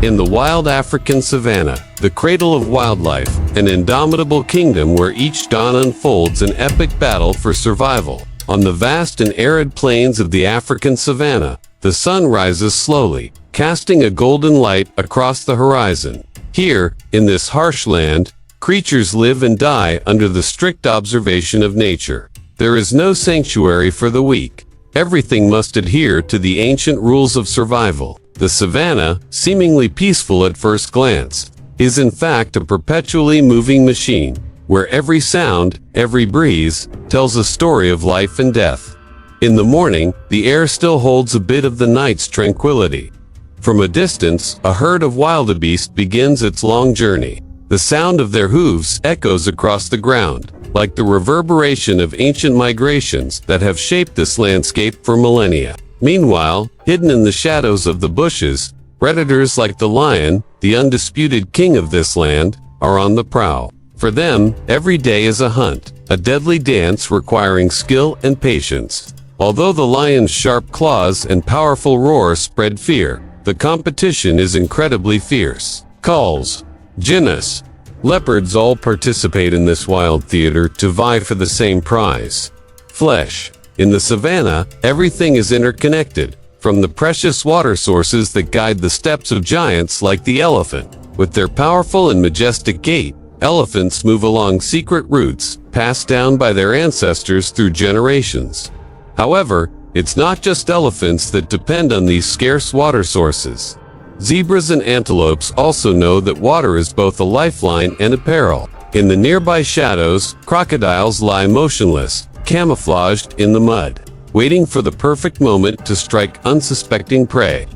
In the wild African savanna, the cradle of wildlife, an indomitable kingdom where each dawn unfolds an epic battle for survival. On the vast and arid plains of the African savanna, the sun rises slowly, casting a golden light across the horizon. Here, in this harsh land, creatures live and die under the strict observation of nature. There is no sanctuary for the weak. Everything must adhere to the ancient rules of survival. The savanna, seemingly peaceful at first glance, is in fact a perpetually moving machine, where every sound, every breeze, tells a story of life and death. In the morning, the air still holds a bit of the night's tranquility. From a distance, a herd of wildebeest begins its long journey. The sound of their hooves echoes across the ground, like the reverberation of ancient migrations that have shaped this landscape for millennia. Meanwhile, hidden in the shadows of the bushes, predators like the lion, the undisputed king of this land, are on the prowl. For them, every day is a hunt, a deadly dance requiring skill and patience. Although the lion's sharp claws and powerful roar spread fear, the competition is incredibly fierce. Culls, Gymnos, leopards all participate in this wild theater to vie for the same prize: flesh. In the savanna, everything is interconnected, from the precious water sources that guide the steps of giants like the elephant. With their powerful and majestic gait, elephants move along secret routes passed down by their ancestors through generations. However, it's not just elephants that depend on these scarce water sources. Zebras and antelopes also know that water is both a lifeline and a peril. In the nearby shadows, crocodiles lie motionless, camouflaged in the mud, waiting for the perfect moment to strike unsuspecting prey.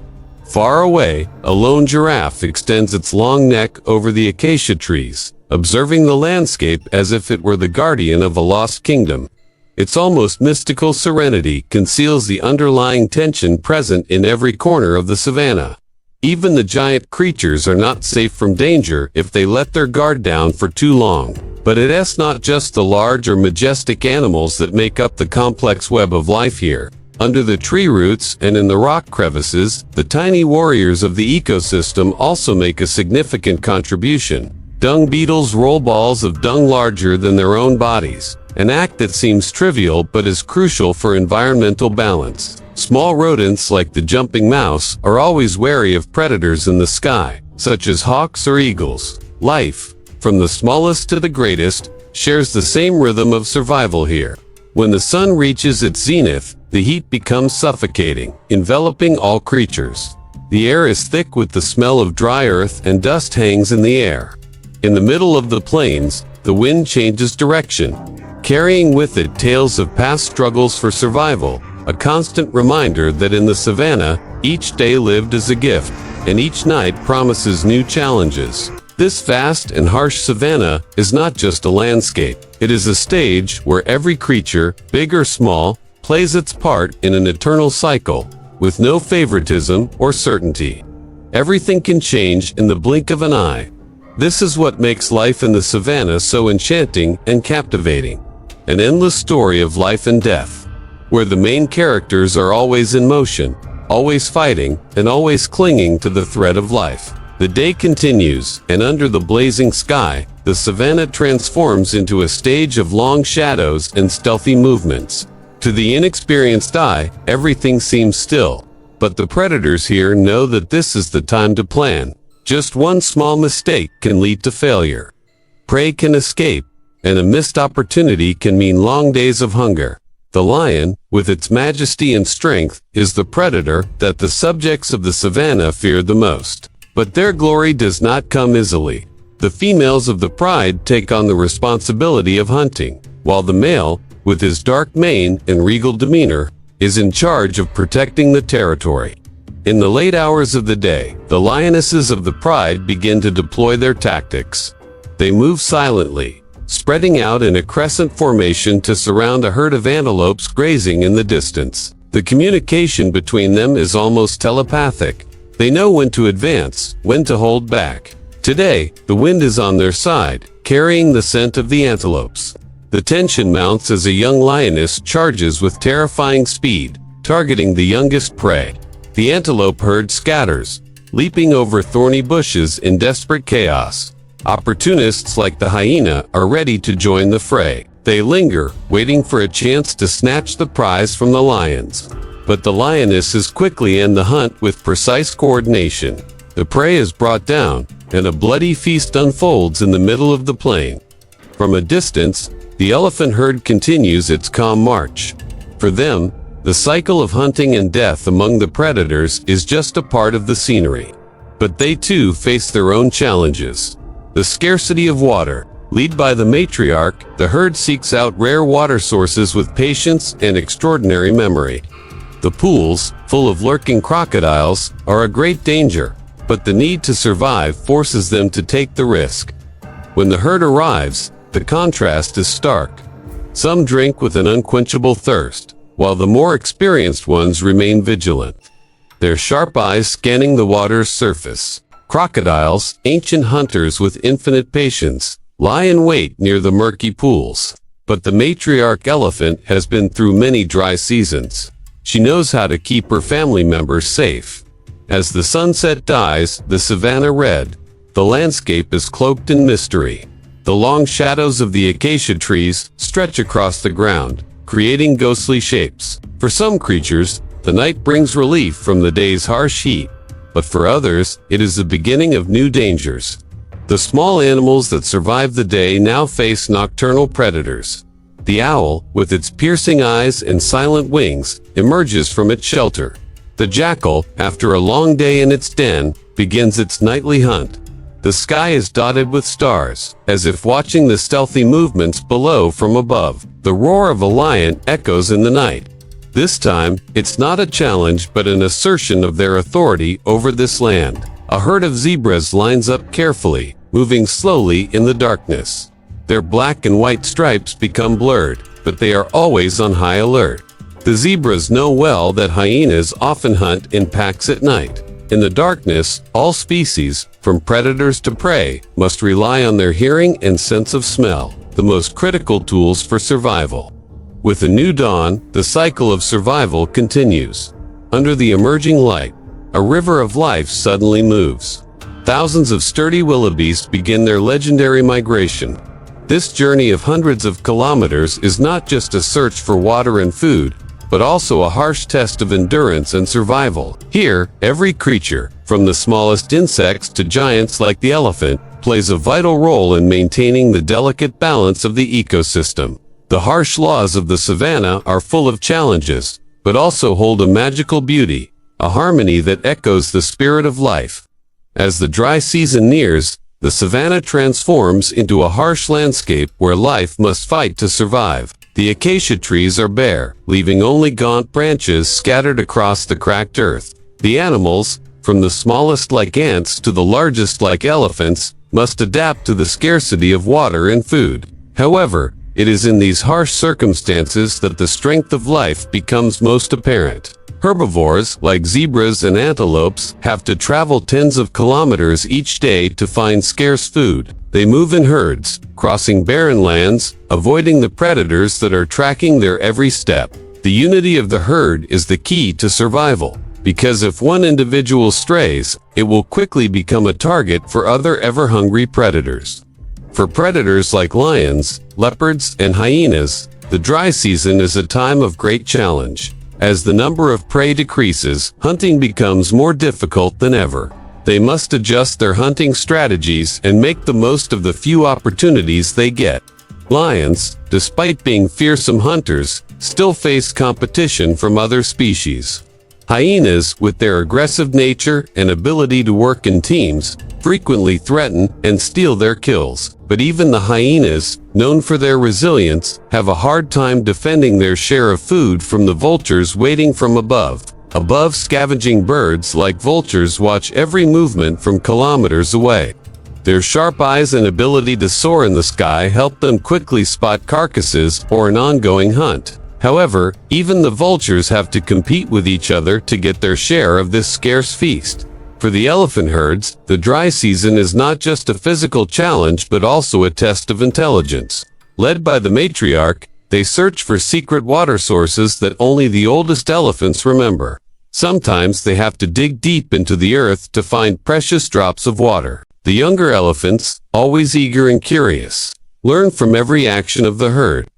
Far away, a lone giraffe extends its long neck over the acacia trees, observing the landscape as if it were the guardian of a lost kingdom. Its almost mystical serenity conceals the underlying tension present in every corner of the savanna. Even the giant creatures are not safe from danger if they let their guard down for too long. But it's not just the large or majestic animals that make up the complex web of life here. Under the tree roots and in the rock crevices, the tiny warriors of the ecosystem also make a significant contribution. Dung beetles roll balls of dung larger than their own bodies, an act that seems trivial but is crucial for environmental balance. Small rodents like the jumping mouse are always wary of predators in the sky, such as hawks or eagles. Life, from the smallest to the greatest, shares the same rhythm of survival here. When the sun reaches its zenith, the heat becomes suffocating, enveloping all creatures. The air is thick with the smell of dry earth and dust hangs in the air. In the middle of the plains, the wind changes direction, carrying with it tales of past struggles for survival, a constant reminder that in the savanna, each day lived as a gift, and each night promises new challenges. This vast and harsh savanna is not just a landscape. It is a stage where every creature, big or small, plays its part in an eternal cycle, with no favoritism or certainty. Everything can change in the blink of an eye. This is what makes life in the savanna so enchanting and captivating. An endless story of life and death, where the main characters are always in motion, always fighting, and always clinging to the thread of life. The day continues, and under the blazing sky, the savanna transforms into a stage of long shadows and stealthy movements. To the inexperienced eye, everything seems still, but the predators here know that this is the time to plan. Just one small mistake can lead to failure. Prey can escape, and a missed opportunity can mean long days of hunger. The lion, with its majesty and strength, is the predator that the subjects of the savanna fear the most. But their glory does not come easily. The females of the pride take on the responsibility of hunting, while the male, with his dark mane and regal demeanor, is in charge of protecting the territory. In the late hours of the day, the lionesses of the pride begin to deploy their tactics. They move silently, spreading out in a crescent formation to surround a herd of antelopes grazing in the distance. The communication between them is almost telepathic. They know when to advance, when to hold back. Today, the wind is on their side, carrying the scent of the antelopes. The tension mounts as a young lioness charges with terrifying speed, targeting the youngest prey. The antelope herd scatters, leaping over thorny bushes in desperate chaos. Opportunists like the hyena are ready to join the fray. They linger, waiting for a chance to snatch the prize from the lions. But the lionesses quickly end the hunt with precise coordination. The prey is brought down, and a bloody feast unfolds in the middle of the plain. From a distance, the elephant herd continues its calm march. For them, the cycle of hunting and death among the predators is just a part of the scenery. But they too face their own challenges. The scarcity of water. Led by the matriarch, the herd seeks out rare water sources with patience and extraordinary memory. The pools, full of lurking crocodiles, are a great danger, but the need to survive forces them to take the risk. When the herd arrives, the contrast is stark. Some drink with an unquenchable thirst, while the more experienced ones remain vigilant, their sharp eyes scanning the water's surface. Crocodiles, ancient hunters with infinite patience, lie in wait near the murky pools. But the matriarch elephant has been through many dry seasons. She knows how to keep her family members safe. As the sunset dyes the savanna red, the landscape is cloaked in mystery. The long shadows of the acacia trees stretch across the ground, creating ghostly shapes. For some creatures, the night brings relief from the day's harsh heat, but for others, it is the beginning of new dangers. The small animals that survive the day now face nocturnal predators. The owl, with its piercing eyes and silent wings, emerges from its shelter. The jackal, after a long day in its den, begins its nightly hunt. The sky is dotted with stars, as if watching the stealthy movements below from above. The roar of a lion echoes in the night. This time, it's not a challenge but an assertion of their authority over this land. A herd of zebras lines up carefully, moving slowly in the darkness. Their black and white stripes become blurred, but they are always on high alert. The zebras know well that hyenas often hunt in packs at night. In the darkness, all species, from predators to prey, must rely on their hearing and sense of smell, the most critical tools for survival. With a new dawn, the cycle of survival continues. Under the emerging light, a river of life suddenly moves. Thousands of sturdy wildebeest begin their legendary migration. This journey of hundreds of kilometers is not just a search for water and food, but also a harsh test of endurance and survival. Here, every creature, from the smallest insects to giants like the elephant, plays a vital role in maintaining the delicate balance of the ecosystem. The harsh laws of the savanna are full of challenges, but also hold a magical beauty, a harmony that echoes the spirit of life. As the dry season nears, the savanna transforms into a harsh landscape where life must fight to survive. The acacia trees are bare, leaving only gaunt branches scattered across the cracked earth. The animals, from the smallest like ants to the largest like elephants, must adapt to the scarcity of water and food. However, it is in these harsh circumstances that the strength of life becomes most apparent. Herbivores, like zebras and antelopes, have to travel tens of kilometers each day to find scarce food. They move in herds, crossing barren lands, avoiding the predators that are tracking their every step. The unity of the herd is the key to survival, because if one individual strays, it will quickly become a target for other ever-hungry predators. For predators like lions, leopards, and hyenas, the dry season is a time of great challenge. As the number of prey decreases, hunting becomes more difficult than ever. They must adjust their hunting strategies and make the most of the few opportunities they get. Lions, despite being fearsome hunters, still face competition from other species. Hyenas, with their aggressive nature and ability to work in teams, frequently threaten and steal their kills. But even the hyenas, known for their resilience, have a hard time defending their share of food from the vultures waiting from above. Above, scavenging birds like vultures watch every movement from kilometers away. Their sharp eyes and ability to soar in the sky help them quickly spot carcasses or an ongoing hunt. However, even the vultures have to compete with each other to get their share of this scarce feast. For the elephant herds, the dry season is not just a physical challenge but also a test of intelligence. Led by the matriarch, they search for secret water sources that only the oldest elephants remember. Sometimes they have to dig deep into the earth to find precious drops of water. The younger elephants, always eager and curious, learn from every action of the herd,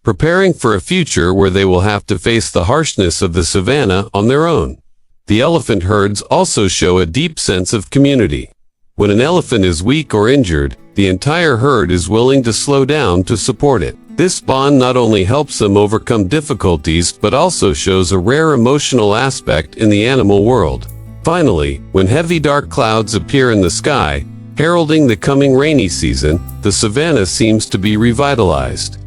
preparing for a future where they will have to face the harshness of the savanna on their own. The elephant herds also show a deep sense of community. When an elephant is weak or injured, the entire herd is willing to slow down to support it. This bond not only helps them overcome difficulties but also shows a rare emotional aspect in the animal world. Finally, when heavy dark clouds appear in the sky, heralding the coming rainy season, the savanna seems to be revitalized.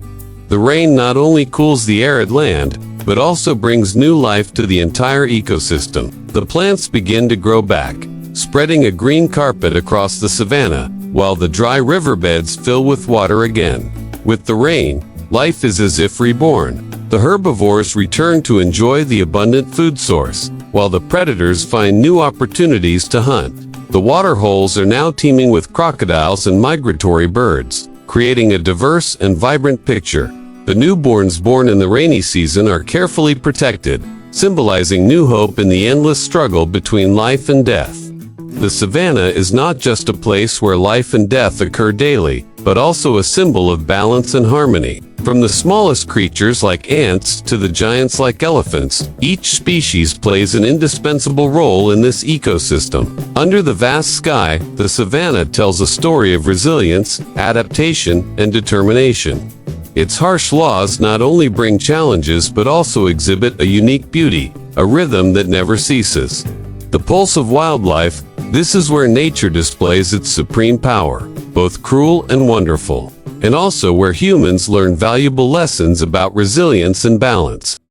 The rain not only cools the arid land, but also brings new life to the entire ecosystem. The plants begin to grow back, spreading a green carpet across the savanna, while the dry riverbeds fill with water again. With the rain, life is as if reborn. The herbivores return to enjoy the abundant food source, while the predators find new opportunities to hunt. The water holes are now teeming with crocodiles and migratory birds, creating a diverse and vibrant picture. The newborns born in the rainy season are carefully protected, symbolizing new hope in the endless struggle between life and death. The savanna is not just a place where life and death occur daily, but also a symbol of balance and harmony. From the smallest creatures like ants to the giants like elephants, each species plays an indispensable role in this ecosystem. Under the vast sky, the savanna tells a story of resilience, adaptation, and determination. Its harsh laws not only bring challenges but also exhibit a unique beauty, a rhythm that never ceases. The pulse of wildlife, this is where nature displays its supreme power, both cruel and wonderful, and also where humans learn valuable lessons about resilience and balance.